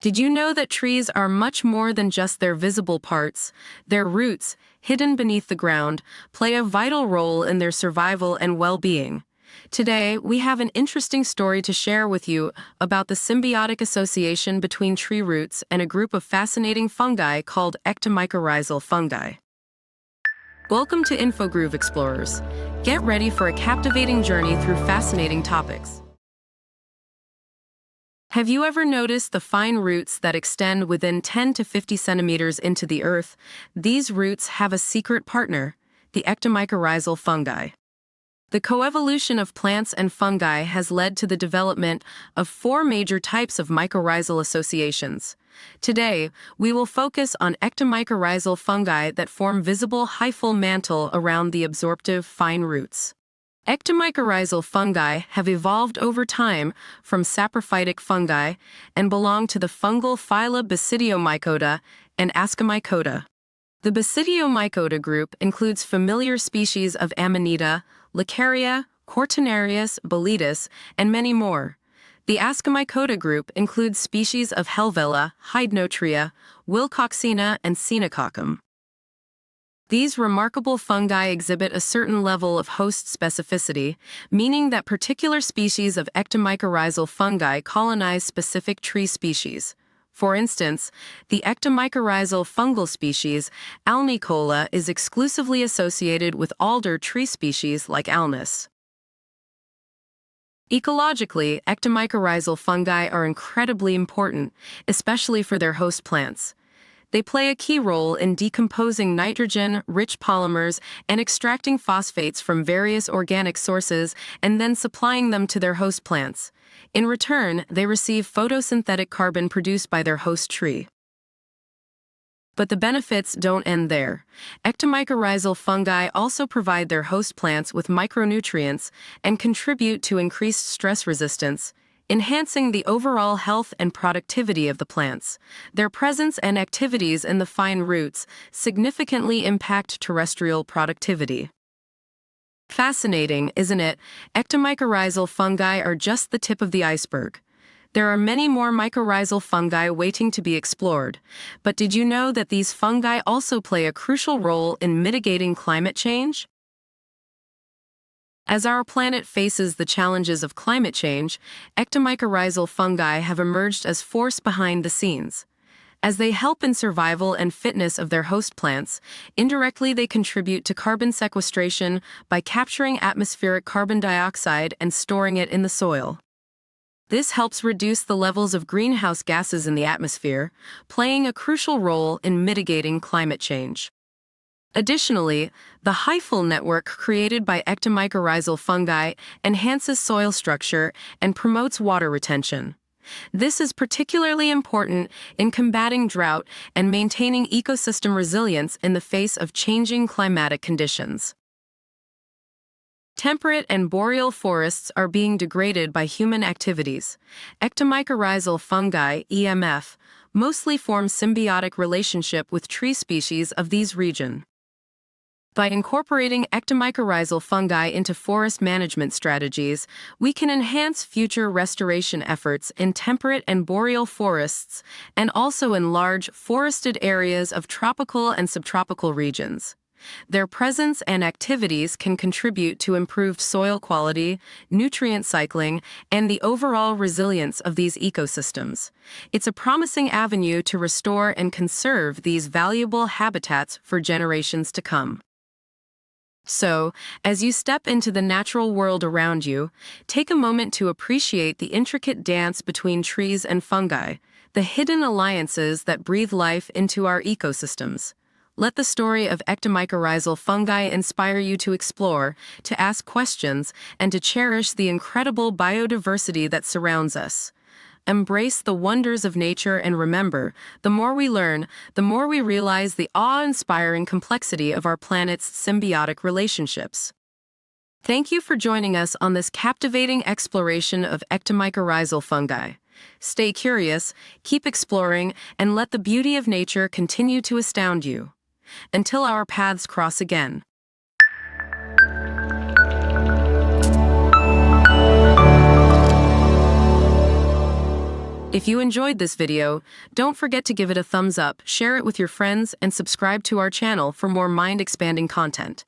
Did you know that trees are much more than just their visible parts? Their roots, hidden beneath the ground, play a vital role in their survival and well-being. Today, we have an interesting story to share with you about the symbiotic association between tree roots and a group of fascinating fungi called Ectomycorrhizal fungi. Welcome to InfoGroove Explorers. Get ready for a captivating journey through fascinating topics. Have you ever noticed the fine roots that extend within 10 to 50 centimeters into the earth? These roots have a secret partner, the ectomycorrhizal fungi. The coevolution of plants and fungi has led to the development of 4 major types of mycorrhizal associations. Today, we will focus on ectomycorrhizal fungi that form visible hyphal mantle around the absorptive fine roots. Ectomycorrhizal fungi have evolved over time from saprophytic fungi and belong to the fungal phyla Basidiomycota and Ascomycota. The Basidiomycota group includes familiar species of Amanita, Lacaria, Cortinarius, Boletus, and many more. The Ascomycota group includes species of Helvela, Hydnotria, Wilcoxina, and Cenococcum. These remarkable fungi exhibit a certain level of host specificity, meaning that particular species of ectomycorrhizal fungi colonize specific tree species. For instance, the ectomycorrhizal fungal species, Alnicola, is exclusively associated with alder tree species like Alnus. Ecologically, ectomycorrhizal fungi are incredibly important, especially for their host plants. They play a key role in decomposing nitrogen-rich polymers and extracting phosphates from various organic sources and then supplying them to their host plants. In return, they receive photosynthetic carbon produced by their host tree. But the benefits don't end there. Ectomycorrhizal fungi also provide their host plants with micronutrients and contribute to increased stress resistance, enhancing the overall health and productivity of the plants. Their presence and activities in the fine roots significantly impact terrestrial productivity. Fascinating, isn't it? Ectomycorrhizal fungi are just the tip of the iceberg. There are many more mycorrhizal fungi waiting to be explored, but did you know that these fungi also play a crucial role in mitigating climate change? As our planet faces the challenges of climate change, ectomycorrhizal fungi have emerged as force behind the scenes. As they help in survival and fitness of their host plants, indirectly they contribute to carbon sequestration by capturing atmospheric carbon dioxide and storing it in the soil. This helps reduce the levels of greenhouse gases in the atmosphere, playing a crucial role in mitigating climate change. Additionally, the hyphal network created by ectomycorrhizal fungi enhances soil structure and promotes water retention. This is particularly important in combating drought and maintaining ecosystem resilience in the face of changing climatic conditions. Temperate and boreal forests are being degraded by human activities. Ectomycorrhizal fungi, EMF, mostly form symbiotic relationship with tree species of these regions. By incorporating ectomycorrhizal fungi into forest management strategies, we can enhance future restoration efforts in temperate and boreal forests and also in large forested areas of tropical and subtropical regions. Their presence and activities can contribute to improved soil quality, nutrient cycling, and the overall resilience of these ecosystems. It's a promising avenue to restore and conserve these valuable habitats for generations to come. So, as you step into the natural world around you, take a moment to appreciate the intricate dance between trees and fungi, the hidden alliances that breathe life into our ecosystems. Let the story of ectomycorrhizal fungi inspire you to explore, to ask questions, and to cherish the incredible biodiversity that surrounds us. Embrace the wonders of nature and remember, the more we learn, the more we realize the awe-inspiring complexity of our planet's symbiotic relationships. Thank you for joining us on this captivating exploration of ectomycorrhizal fungi. Stay curious, keep exploring, and let the beauty of nature continue to astound you. Until our paths cross again. If you enjoyed this video, don't forget to give it a thumbs up, share it with your friends, and subscribe to our channel for more mind-expanding content.